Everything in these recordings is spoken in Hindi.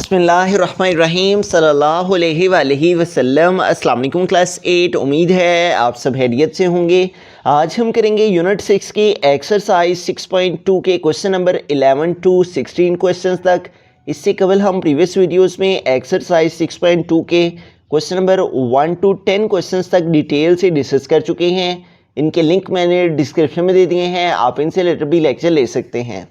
बिस्मिल्लाहिर्रहमानिर्रहीम सल्लल्लाहु अलैहि वसल्लम। अस्सलाम वालेकुम क्लास 8। उम्मीद है आप सब हैरियत से होंगे। आज हम करेंगे यूनिट 6 की एक्सरसाइज 6.2 के क्वेश्चन नंबर 11 टू 16 क्वेश्चंस तक। इससे कबल हम प्रीवियस वीडियोस में एक्सरसाइज 6.2 के क्वेश्चन नंबर 1 टू 10 क्वेश्चंस तक डिटेल से डिस्कस कर चुके हैं। इनके लिंक मैंने डिस्क्रिप्शन में दे दिए हैं, आप इनसे लेटर भी लेक्चर ले सकते हैं।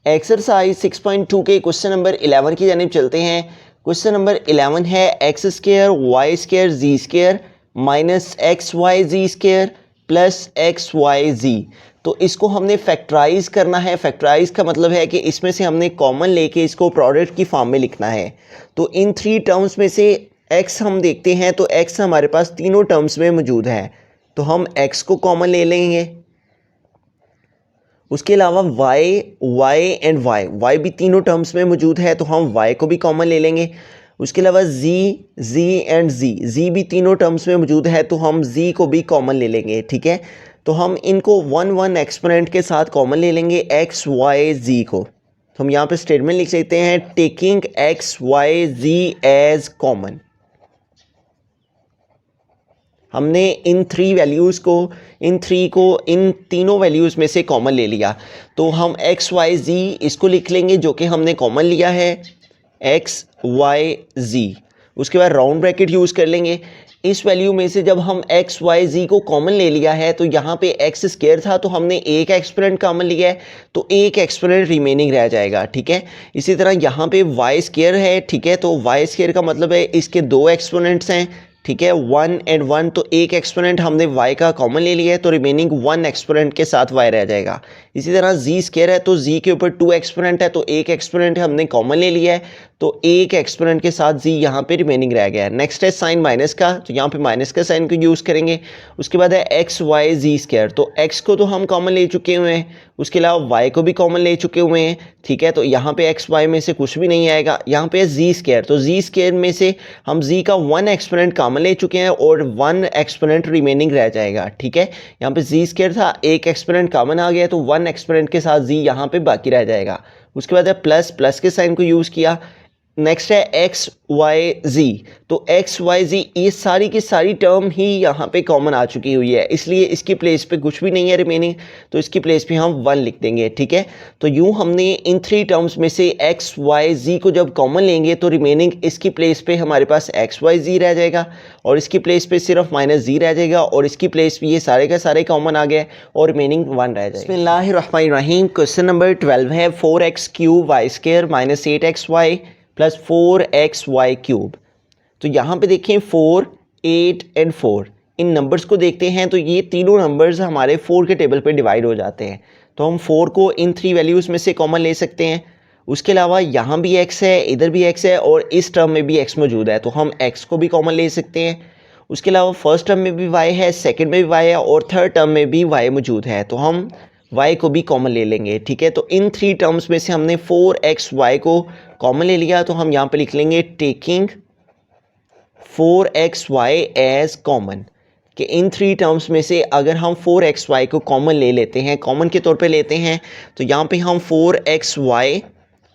एक्सरसाइज 6.2 के क्वेश्चन नंबर 11 की जानिब चलते हैं। क्वेश्चन नंबर 11 है x square y square z square minus x Y z square plus x Y जी। तो इसको हमने फैक्टराइज करना है। फैक्टराइज का मतलब है कि इसमें से हमने कॉमन लेके इसको प्रोडक्ट की फॉर्म में लिखना है। तो इन थ्री टर्म्स में से एक्स हम देखते हैं तो एक्स हमारे पास तीनों टर्म्स में मौजूद है, तो हम एक्स को कॉमन ले लेंगे। उसके अलावा y एंड y भी तीनों टर्म्स में मौजूद है, तो हम y को भी कॉमन ले लेंगे। उसके अलावा z एंड z भी तीनों टर्म्स में मौजूद है, तो हम z को भी कॉमन ले लेंगे। ठीक है, तो हम इनको 1 एक्सपोनेंट के साथ कॉमन ले लेंगे x y z को। तो हम यहाँ पे स्टेटमेंट लिख सकते हैं taking x y z as common. हमने इन तीनों वैल्यूज़ में से कॉमन ले लिया, तो हम एक्स वाई जी इसको लिख लेंगे जो कि हमने कॉमन लिया है एक्स वाई जी। उसके बाद राउंड ब्रैकेट यूज़ कर लेंगे। इस वैल्यू में से जब हम एक्स वाई जी को कॉमन ले लिया है तो यहाँ पे एक्स स्क्वायर था, तो हमने एक एक्सपोनेंट कॉमन लिया है, तो एक एक्सपोनेंट रिमेनिंग रह जाएगा। ठीक है, इसी तरह यहाँ पे वाई स्क्वायर है। ठीक है, तो वाई स्क्वायर का मतलब है इसके दो एक्सपोनेंट्स हैं। ठीक है, 1 एंड 1, तो एक एक्सपोनेंट हमने y का कॉमन ले लिया है, तो रिमेनिंग 1 एक्सपोनेंट के साथ y रह जाएगा। इसी तरह z स्क्वायर है, तो z के ऊपर 2 एक्सपोनेंट है, तो एक एक्सपोनेंट हमने कॉमन ले लिया है, तो एक एक्सपोनेंट के साथ z यहाँ पे रिमेनिंग रह गया है। नेक्स्ट है साइन माइनस का, तो यहाँ पे माइनस का साइन को यूज़ करेंगे। उसके बाद है एक्स वाई जी स्क्वायर, तो x को तो हम कॉमन ले चुके हुए हैं, उसके अलावा y को भी कॉमन ले चुके हुए हैं। ठीक है, तो यहाँ पे एक्स वाई में से कुछ भी नहीं आएगा। यहाँ पे जी स्क्वायर, तो जी स्क्वायर में से हम जी का 1 एक्सपोनेंट कॉमन ले चुके हैं और 1 एक्सपोनेंट रिमेनिंग रह जाएगा। ठीक है, यहाँ पे जी स्क्वायर था, एक एक्सपोनेंट कॉमन आ गया, तो 1 एक्सपोनेंट के साथ जी यहाँ पे बाकी रह जाएगा। उसके बाद है प्लस के साइन को यूज़ किया। नेक्स्ट है एक्स वाई जी, तो एक्स वाई जी ये सारी की सारी टर्म ही यहाँ पे कॉमन आ चुकी हुई है, इसलिए इसकी प्लेस पे कुछ भी नहीं है रिमेनिंग, तो इसकी प्लेस पे हम 1 लिख देंगे। ठीक है, तो यूँ हमने इन थ्री टर्म्स में से एक्स वाई जी को जब कॉमन लेंगे तो रिमेनिंग इसकी प्लेस पे हमारे पास एक्स वाई जी रह जाएगा, और इसकी प्लेस पे सिर्फ माइनस जी रह जाएगा, और इसकी प्लेस पे ये सारे का सारे कॉमन आ गए और रिमेनिंग 1 रह जाएगा। बिस्मिल्लाहिर्रहमानिर्रहीम। क्वेश्चन नंबर 12 है 4x cube y square minus 8x y plus 4x y cube. तो यहाँ पे देखें 4, 8 एंड 4, इन नंबर्स को देखते हैं तो ये तीनों नंबर्स हमारे 4 के टेबल पे डिवाइड हो जाते हैं, तो हम 4 को इन 3 वैल्यूज़ में से कॉमन ले सकते हैं। उसके अलावा यहाँ भी x है, इधर भी x है, और इस टर्म में भी x मौजूद है, तो हम x को भी कॉमन ले सकते हैं। उसके अलावा फर्स्ट टर्म में भी y है, सेकेंड में भी y है, और थर्ड टर्म में भी y मौजूद है, तो हम y को भी कॉमन ले लेंगे। ठीक है, तो इन 3 टर्म्स में से हमने 4xy को कॉमन ले लिया, तो हम यहाँ पे लिख लेंगे टेकिंग 4xy एज कॉमन, कि इन 3 टर्म्स में से अगर हम 4xy को कॉमन ले लेते हैं, कॉमन के तौर पे लेते हैं, तो यहाँ पे हम 4xy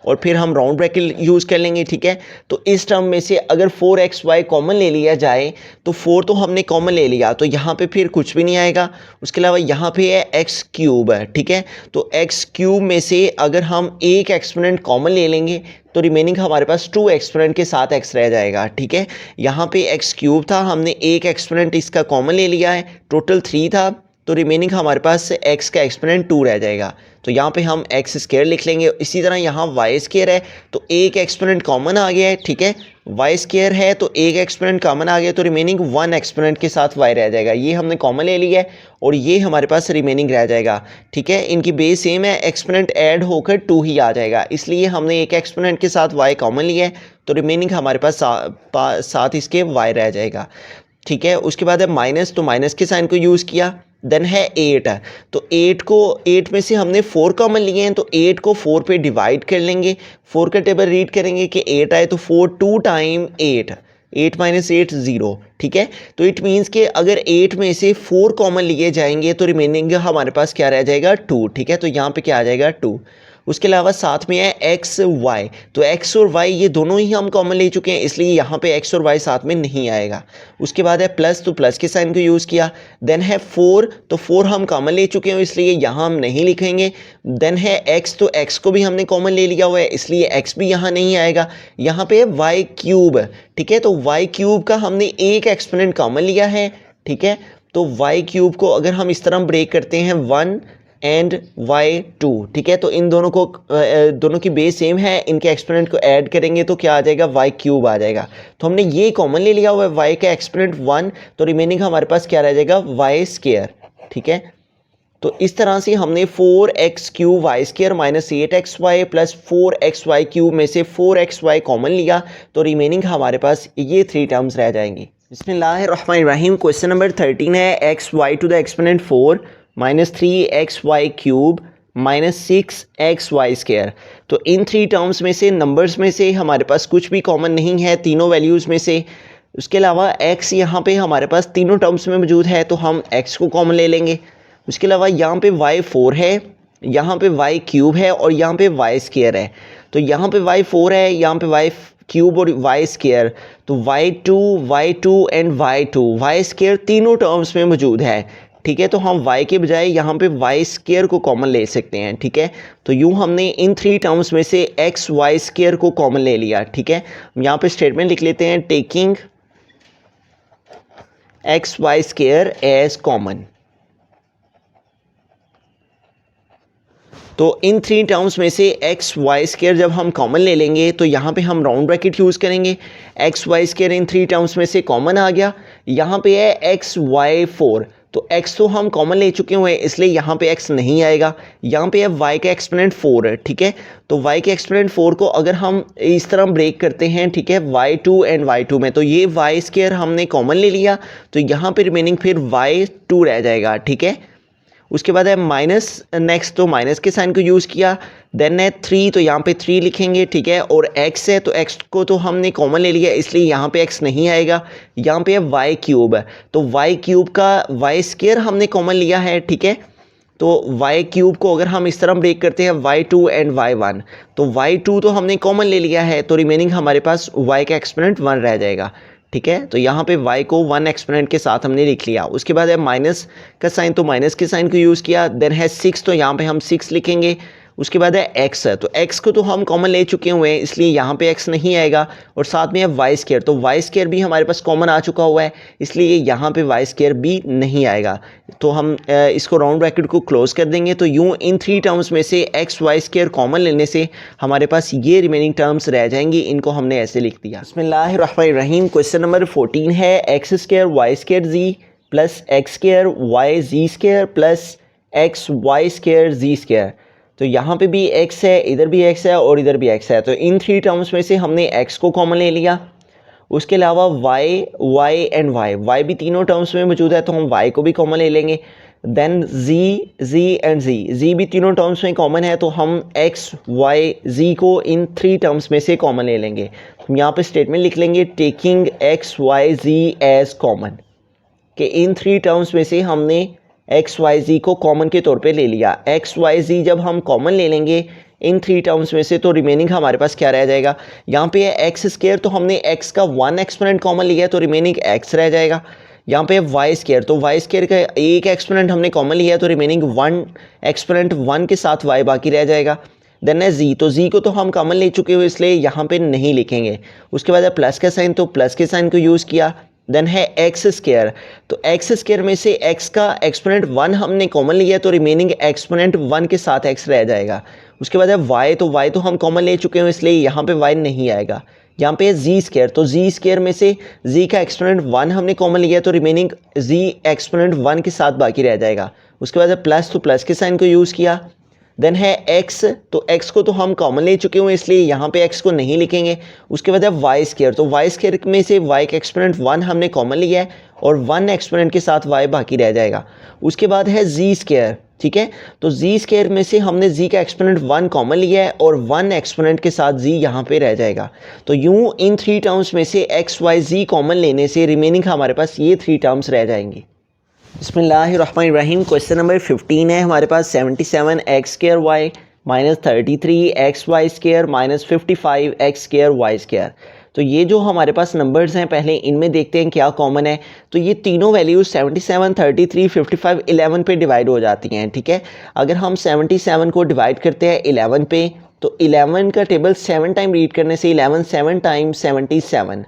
और फिर हम राउंड ब्रैकेट यूज़ कर लेंगे। ठीक है, तो इस टर्म में से अगर 4xy कॉमन ले लिया जाए तो 4 तो हमने कॉमन ले लिया, तो यहाँ पे फिर कुछ भी नहीं आएगा। उसके अलावा यहाँ पे है एक्स क्यूब है। ठीक है, तो एक्स क्यूब में से अगर हम एक एक्सपोनेंट कॉमन ले लेंगे तो रिमेनिंग हमारे पास 2 एक्सपोनेंट के साथ x रह जाएगा। ठीक है, यहाँ पे एक्स क्यूब था, हमने एक एक्सपोनेंट इसका कॉमन ले लिया है, टोटल 3 था, तो रिमेनिंग हमारे पास x का एक्सपोनेंट 2 रह जाएगा, तो यहाँ पे हम एक्स स्क्वायर लिख लेंगे। इसी तरह यहाँ वाई स्क्वायर है, तो एक एक्सपोनेंट कॉमन आ गया है। ठीक है, वाई स्क्वायर है तो एक एक्सपोनेंट कॉमन आ गया, तो रिमेनिंग 1 एक्सपोनेंट के साथ y रह जाएगा, ये हमने कॉमन ले लिया है और ये हमारे पास रिमेनिंग रह जाएगा। ठीक है, इनकी बेस सेम है, एक्सपोनेंट ऐड होकर 2 ही आ जाएगा, इसलिए हमने एक एक्सपोनेंट के साथ y कॉमन लिया है, तो रिमेनिंग हमारे पास साथ इसके y रह जाएगा। ठीक है, उसके बाद है माइनस, तो माइनस के साइन को यूज़ किया। देन है 8, तो 8 में से हमने 4 कॉमन लिए हैं, तो 8 को 4 पे डिवाइड कर लेंगे। 4 का टेबल रीड करेंगे कि 8 आए तो 4 2 टाइम 8 माइनस 8 0। ठीक है, तो इट मीन्स कि अगर 8 में से 4 कॉमन लिए जाएंगे तो रिमेनिंग हमारे पास क्या रह जाएगा 2। ठीक है, तो यहाँ पे क्या आ जाएगा 2। उसके अलावा साथ में है एक्स वाई, तो एक्स और वाई ये दोनों ही हम कॉमन ले चुके हैं, इसलिए यहाँ पे एक्स और वाई साथ में नहीं आएगा। उसके बाद है प्लस, तो प्लस के साइन को यूज़ किया। देन है 4, तो 4 हम कॉमन ले चुके हैं इसलिए यहाँ हम नहीं लिखेंगे। देन है एक्स, तो एक्स को भी हमने कॉमन ले लिया हुआ है इसलिए एक्स भी यहाँ नहीं आएगा। यहाँ पे है वाई क्यूब, ठीक है, तो वाई क्यूब का हमने एक एक्सपोनेंट कॉमन लिया है, ठीक है। तो वाई क्यूब को अगर हम इस तरह ब्रेक करते हैं 1 एंड y2, ठीक है, तो इन दोनों को दोनों की बेस सेम है, इनके एक्सपोनेंट को ऐड करेंगे तो क्या आ जाएगा, वाई क्यूब आ जाएगा। तो हमने ये कॉमन ले लिया हुआ है y का एक्सपोनेंट 1, तो रिमेनिंग हमारे पास क्या रह जाएगा, वाई स्क्वायर, ठीक है। तो इस तरह से हमने 4x cube y square minus 8xy plus 4xy cube में से 4xy कॉमन लिया, तो रिमेनिंग हमारे पास ये 3 टर्म्स रह जाएंगी। बिस्मिल्लाहिर्रहमानिर्रहीम। क्वेश्चन नंबर 13 है xy to the exponent 4 minus 3xy cube minus 6xy square. तो इन 3 टर्म्स में से, नंबर्स में से हमारे पास कुछ भी कॉमन नहीं है तीनों वैल्यूज़ में से। उसके अलावा x यहाँ पे हमारे पास तीनों टर्म्स में मौजूद है तो हम x को कॉमन ले लेंगे। उसके अलावा यहाँ पे y 4 है, यहाँ पे y क्यूब है और यहाँ पे y स्क्वायर है। तो यहाँ पे y 4 है, यहाँ पे y क्यूब और y स्क्वायर, तो y2 एंड y स्क्वायर तीनों टर्म्स में मौजूद है, ठीक है। तो हम y के बजाय यहाँ पे y स्क्वायर को कॉमन ले सकते हैं, ठीक है। तो यूँ हमने इन 3 टर्म्स में से एक्स वाई स्क्वायर को कॉमन ले लिया, ठीक है। यहाँ पे स्टेटमेंट लिख लेते हैं, taking x y square as common. तो इन 3 टर्म्स में से एक्स वाई स्क्वायर जब हम कॉमन ले लेंगे तो यहाँ पे हम राउंड ब्रैकेट यूज़ करेंगे। एक्स वाई स्क्वायर इन 3 टर्म्स में से कॉमन आ गया। यहाँ पे है एक्स वाई 4, तो x तो हम कॉमन ले चुके हुए हैं इसलिए यहाँ पे x नहीं आएगा। यहाँ पे है y का एक्सपोनेंट 4 है, ठीक है। तो y के एक्सपोनेंट 4 को अगर हम इस तरह ब्रेक करते हैं, ठीक है, y2 एंड y2 में, तो ये y स्क्वायर हमने कॉमन ले लिया, तो यहाँ पे रिमेनिंग फिर y2 रह जाएगा, ठीक है। उसके बाद है माइनस, नेक्स्ट तो माइनस के साइन को यूज़ किया। देन है 3, तो यहाँ पे 3 लिखेंगे, ठीक है। और x है तो x को तो हमने कॉमन ले लिया इसलिए यहाँ पे x नहीं आएगा। यहाँ पे है y क्यूब है, तो y क्यूब का y स्क्वायर हमने कॉमन लिया है, ठीक है। तो y क्यूब को अगर हम इस तरह ब्रेक करते हैं y2 एंड y1, तो y2 तो हमने कॉमन ले लिया है, तो रिमेनिंग हमारे पास y का एक्सपोनेंट 1 रह जाएगा, ठीक है। तो यहाँ पे y को 1 एक्सपोनेंट के साथ हमने लिख लिया। उसके बाद है माइनस का साइन, तो माइनस के साइन को यूज़ किया। देन है 6, तो यहाँ पे हम 6 लिखेंगे। उसके बाद है x है, तो x को तो हम कॉमन ले चुके हुए हैं इसलिए यहाँ पे x नहीं आएगा। और साथ में है y स्क्वायर, तो y स्क्वायर भी हमारे पास कॉमन आ चुका हुआ है इसलिए यहाँ पे y स्क्वायर भी नहीं आएगा। तो हम इसको राउंड ब्रैकेट को क्लोज कर देंगे। तो यूँ इन 3 टर्म्स में से एक्स वाई स्क्वायर कॉमन लेने से हमारे पास ये रिमेनिंग टर्म्स रह जाएंगी, इनको हमने ऐसे लिख दिया। बिस्मिल्लाहिर्रहमानिर्रहीम। क्वेश्चन नंबर 14 है x square y square z plus x square y z square plus x y square z square. तो यहाँ पे भी x है, इधर भी x है और इधर भी x है, तो इन 3 टर्म्स में से हमने x को कॉमन ले लिया। उसके अलावा y एंड y भी तीनों टर्म्स में मौजूद है तो हम y को भी कॉमन ले लेंगे। देन z एंड z भी तीनों टर्म्स में कॉमन है तो हम x y z को इन 3 टर्म्स में से कॉमन ले लेंगे। हम यहाँ पे स्टेटमेंट लिख लेंगे, taking x y z as common, कि इन 3 टर्म्स में से हमने एक्स वाई जी को कॉमन के तौर पे ले लिया। एक्स वाई जी जब हम कॉमन ले लेंगे इन 3 टर्म्स में से तो रिमेनिंग हमारे पास क्या रह जाएगा, यहाँ पे है एक्स स्क्वायर, तो हमने एक्स का 1 एक्सपोनेंट कॉमन लिया है तो रिमेनिंग एक्स रह जाएगा। यहाँ पे है वाई स्क्वायर, तो वाई स्क्वायर का एक एक्सपोनेंट हमने कॉमन लिया है तो रिमेनिंग 1 एक्सपोनेंट 1 के साथ वाई बाकी रह जाएगा। देन है जी, तो जी को तो हम कॉमन ले चुके हुए इसलिए यहाँ पे नहीं लिखेंगे। उसके बाद है प्लस का साइन, तो प्लस के साइन को यूज़ किया। देन है एक्स स्क्वायर, तो एक्स स्क्वायर में से एक्स का एक्सपोनेंट 1 हमने कॉमन लिया तो रिमेनिंग एक्सपोनेंट 1 के साथ एक्स रह जाएगा। उसके बाद है वाई, तो वाई तो हम कॉमन ले चुके हैं इसलिए यहाँ पे वाई नहीं आएगा। यहाँ पे है जी स्क्वायर, तो जी स्क्वायर में से जी का एक्सपोनेंट 1 हमने कॉमन लिया तो रिमेनिंग जी एक्सपोनेंट 1 के साथ बाकी रह जाएगा। उसके बाद है प्लस, तो प्लस के साइन को यूज़ किया। देन है x, तो x को तो हम कॉमन ले चुके हुए इसलिए यहाँ पे x को नहीं लिखेंगे। उसके बाद है वाई स्क्वायर, तो वाई स्क्वायर में से y का एक्सपोनेंट 1 हमने कॉमन लिया है और 1 एक्सपोनेंट के साथ y बाकी रह जाएगा। उसके बाद है जी स्क्वायर, ठीक है, तो जी स्क्वायर में से हमने जी का एक्सपोनेंट 1 कॉमन लिया है और 1 एक्सपोनेंट के साथ जी यहाँ पे रह जाएगा। तो यूँ इन 3 टर्म्स में से एक्स वाई जी कॉमन लेने से रिमेनिंग हमारे पास ये 3 टर्म्स रह जाएंगी। बिस्मिल्लाहिर्रहमानिर्रहीम। क्वेश्चन नंबर 15 है हमारे पास 77 एक्स स्क्वायर वाई -33 -55 तो ये जो हमारे पास नंबर्स हैं पहले इनमें देखते हैं क्या कॉमन है। तो ये तीनों वैल्यूज 77, 33, 55, 11 पे डिवाइड हो जाती हैं, ठीक है। अगर हम 77 को डिवाइड करते हैं 11 पे तो 11 का टेबल 7 टाइम रीड करने से 11 7 टाइम्स 77,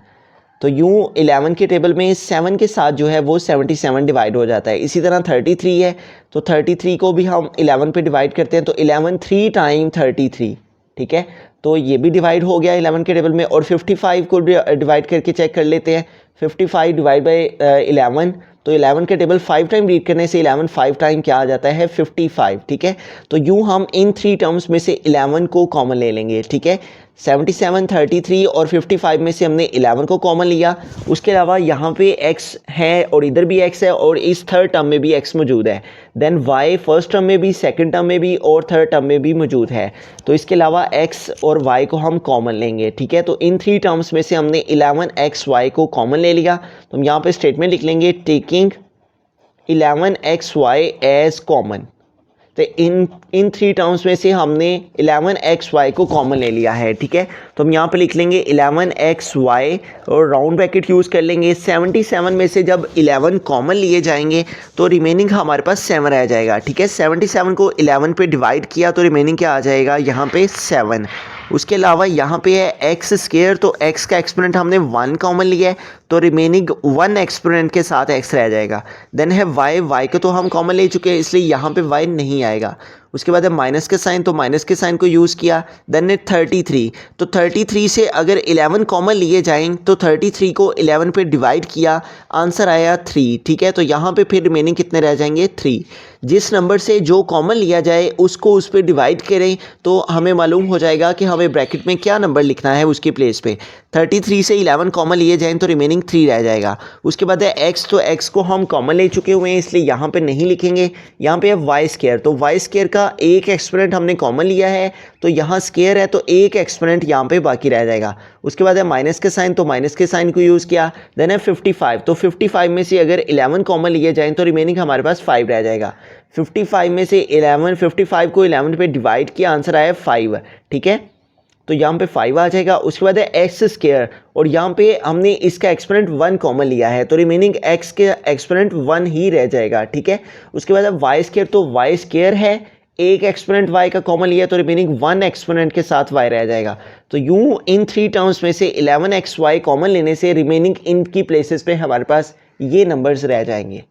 तो यूँ 11 के टेबल में 7 के साथ जो है वो 77 डिवाइड हो जाता है। इसी तरह 33 है तो 33 को भी हम 11 पे डिवाइड करते हैं तो 11 3 टाइम 33, ठीक है। तो ये भी डिवाइड हो गया 11 के टेबल में। और 55 को डिवाइड करके चेक कर लेते हैं। 55 डिवाइड बाई 11 तो 11 के टेबल 5 टाइम रीड करने से 11 5 टाइम क्या आ जाता है 55, ठीक है। तो यूँ हम इन 3 टर्म्स में से 11 को कॉमन ले लेंगे, ठीक है। 77, 33 और 55 में से हमने 11 को कॉमन लिया। उसके अलावा यहाँ पे x है और इधर भी x है और इस थर्ड टर्म में भी x मौजूद है। देन y फर्स्ट टर्म में भी, सेकंड टर्म में भी और थर्ड टर्म में भी मौजूद है। तो इसके अलावा x और y को हम कॉमन लेंगे, ठीक है। तो इन 3 टर्म्स में से हमने 11xy को कॉमन ले लिया। तो हम यहाँ पे स्टेटमेंट लिख लेंगे टेकिंग 11xy एज कॉमन। तो इन 3 टर्म्स में से हमने 11xy को कॉमन ले लिया है, ठीक है। तो हम यहाँ पे लिख लेंगे 11xy और राउंड ब्रैकेट यूज़ कर लेंगे। 77 में से जब 11 कॉमन लिए जाएंगे तो रिमेनिंग हमारे पास 7 रह जाएगा, ठीक है। 77 को 11 पे डिवाइड किया तो रिमेनिंग क्या आ जाएगा यहाँ पे 7। उसके अलावा यहाँ पे है एक्स स्क्वायर, तो x का एक्सपोनेंट हमने 1 कॉमन लिया है तो रिमेनिंग 1 एक्सपोनेंट के साथ x रह जाएगा। देन है y को तो हम कॉमन ले चुके हैं इसलिए यहाँ पे y नहीं आएगा। उसके बाद है माइनस के साइन, तो माइनस के साइन को यूज़ किया। देन है 33, तो 33 से अगर 11 कॉमन लिए जाएं तो 33 को 11 पे डिवाइड किया, आंसर आया 3, ठीक है। तो यहाँ पे फिर रिमेनिंग कितने रह जाएंगे 3। जिस नंबर से जो कॉमन लिया जाए उसको उस पर डिवाइड करें तो हमें मालूम हो जाएगा कि हमें ब्रैकेट में क्या नंबर लिखना है उसकी प्लेस पे। 33 से 11 कॉमन लिए जाएं तो रिमेनिंग 3 रह जाएगा। उसके बाद है x, तो x को हम कॉमन ले चुके हुए हैं इसलिए यहाँ पे नहीं लिखेंगे। यहाँ पे है वाई स्क्वायर, तो वाई स्क्वायर का एक एक्सपोनेंट हमने कॉमन लिया है तो यहाँ स्क्वायर है तो एक एक्सपोनेंट यहाँ पे बाकी रह जाएगा। उसके बाद है माइनस के साइन, तो माइनस के साइन को यूज़ किया। देन है 55, तो 55 में से अगर 11 कॉमन लिए जाएं तो रिमेनिंग हमारे पास 5 रह जाएगा। 55 में से 55 को 11 पे डिवाइड किया, आंसर आया 5, ठीक है। तो यहाँ पे 5 आ जाएगा। उसके बाद है एक्स स्क्वायर और यहाँ पे हमने इसका एक्सपोनेंट 1 कॉमन लिया है तो रिमेनिंग x के एक्सपोनेंट 1 ही रह जाएगा, ठीक है। उसके बाद है वाई स्क्वायर, तो वाई स्क्वायर है, एक एक्सपोनेंट y का कॉमन लिया तो रिमेनिंग 1 एक्सपोनेंट के साथ y रह जाएगा। तो यूं इन 3 टर्म्स में से 11xy कॉमन लेने से रिमेनिंग इनकी प्लेसेस पे हमारे पास ये नंबर्स रह जाएंगे।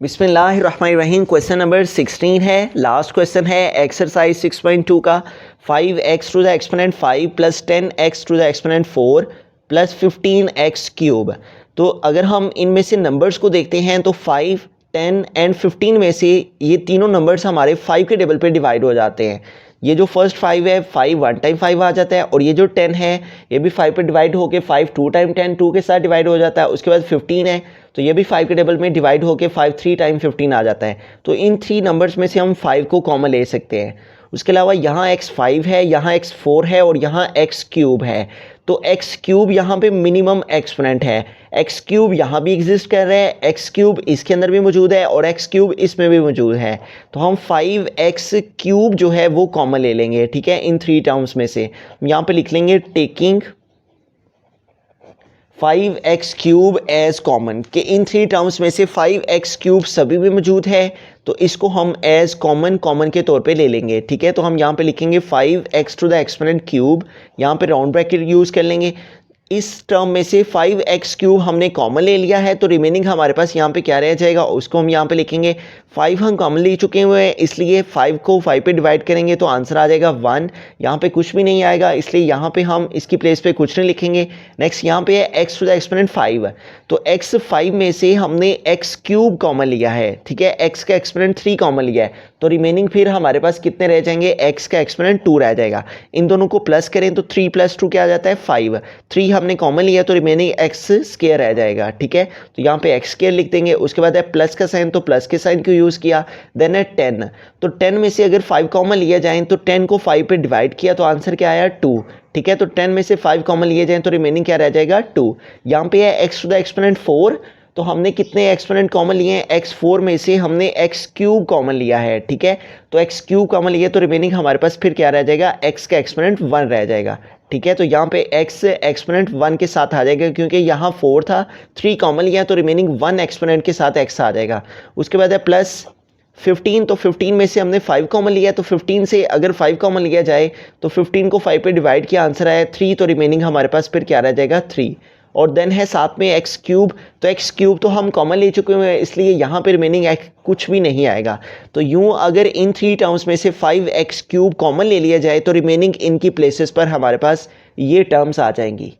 बिस्मिल्लाहिर्रहमानिर्रहीम। क्वेश्चन नंबर 16 है, लास्ट क्वेश्चन है एक्सरसाइज 6.2 का। 5x to the exponent 5 plus 10x to the exponent 4 plus 15x cube. तो अगर हम इनमें से नंबर्स को देखते हैं तो 5, 10 एंड 15 में से ये तीनों नंबर्स हमारे 5 के टेबल पे डिवाइड हो जाते हैं। ये जो फर्स्ट 5 है 5 1 टाइम 5 आ जाता है और ये जो 10 है ये भी 5 पे डिवाइड होके 5 2 टाइम 10 2 के साथ डिवाइड हो जाता है। उसके बाद 15 है तो ये भी 5 के टेबल में डिवाइड होके 5 3 टाइम 15 आ जाता है। तो इन 3 नंबर्स में से हम 5 को कॉमन ले सकते हैं। उसके अलावा यहाँ x 5 है, यहाँ x 4 है और यहाँ x क्यूब है। तो x क्यूब यहाँ पे मिनिमम एक्सपोनेंट है। x क्यूब यहाँ भी एग्जिस्ट कर रहा है, x क्यूब इसके अंदर भी मौजूद है और x क्यूब इसमें भी मौजूद है। तो हम 5x क्यूब जो है वो कॉमन ले लेंगे, ठीक है। इन 3 टर्म्स में से यहाँ पे लिख लेंगे taking 5x cube as common, कि इन 3 टर्म्स में से 5x क्यूब सभी भी मौजूद है तो इसको हम एज कॉमन के तौर पे ले लेंगे, ठीक है। तो हम यहाँ पे लिखेंगे 5x to the exponent cube, यहाँ पे राउंड ब्रैकेट यूज़ कर लेंगे। इस टर्म में से 5x क्यूब हमने कॉमन ले लिया है तो रिमेनिंग हमारे पास यहाँ पे क्या रह जाएगा उसको हम यहाँ पे लिखेंगे। 5 हम कॉमन ले चुके हुए हैं इसलिए 5 को 5 पे डिवाइड करेंगे तो आंसर आ जाएगा 1। यहाँ पे कुछ भी नहीं आएगा इसलिए यहाँ पे हम इसकी प्लेस पे कुछ नहीं लिखेंगे। नेक्स्ट यहाँ पे है x टू द एक्सपोनेंट 5, तो x 5 में से हमने x क्यूब कॉमन लिया है, ठीक है। x का एक्सपोनेंट 3 कॉमन लिया है तो रिमेनिंग फिर हमारे पास कितने रह जाएंगे, x का एक्सपोनेंट 2 रह जाएगा। इन दोनों को प्लस करें तो 3 + 2 क्या आ जाता है 5। 3 हमने कॉमन लिया तो रिमेनिंग x स्क्वायर रह जाएगा, ठीक है। तो यहाँ पे x स्क्वायर लिख देंगे। उसके बाद है प्लस का साइन, तो प्लस के साइन को यूज़ किया। देन है 10, तो 10 में से अगर 5 कॉमन लिया जाए तो 10 को 5 पे डिवाइड किया तो आंसर क्या आया 2, ठीक है। तो 10 में से 5 कॉमन लिए जाए तो रिमेनिंग क्या रह जाएगा 2। यहाँ पे है x टू द एक्सपोनेंट 4, तो हमने कितने एक्सपोनेंट कॉमन लिए हैं, x4 में से हमने x क्यूब कॉमन लिया है, ठीक है। तो x क्यूब कॉमन लिया तो रिमेनिंग हमारे पास फिर क्या रह जाएगा, x का एक्सपोनेंट 1 रह जाएगा, ठीक है। तो यहाँ पे x एक्सपोनेंट 1 के साथ आ जाएगा, क्योंकि यहाँ 4 था, 3 कॉमन लिया तो रिमेनिंग 1 एक्सपोनेंट के साथ x आ जाएगा। उसके बाद है प्लस 15, तो 15 में से हमने 5 कॉमन लिया, तो 15 से अगर 5 कॉमन लिया जाए तो 15 को 5 पे डिवाइड किया, आंसर आया 3, तो रिमेनिंग हमारे पास फिर क्या रह जाएगा 3। और देन है साथ में x क्यूब, तो x क्यूब तो हम कॉमन ले चुके हैं, इसलिए यहाँ पे रिमेनिंग x कुछ भी नहीं आएगा। तो यूँ अगर इन 3 टर्म्स में से 5x क्यूब कॉमन ले लिया जाए तो रिमेनिंग इनकी प्लेसेस पर हमारे पास ये टर्म्स आ जाएंगी।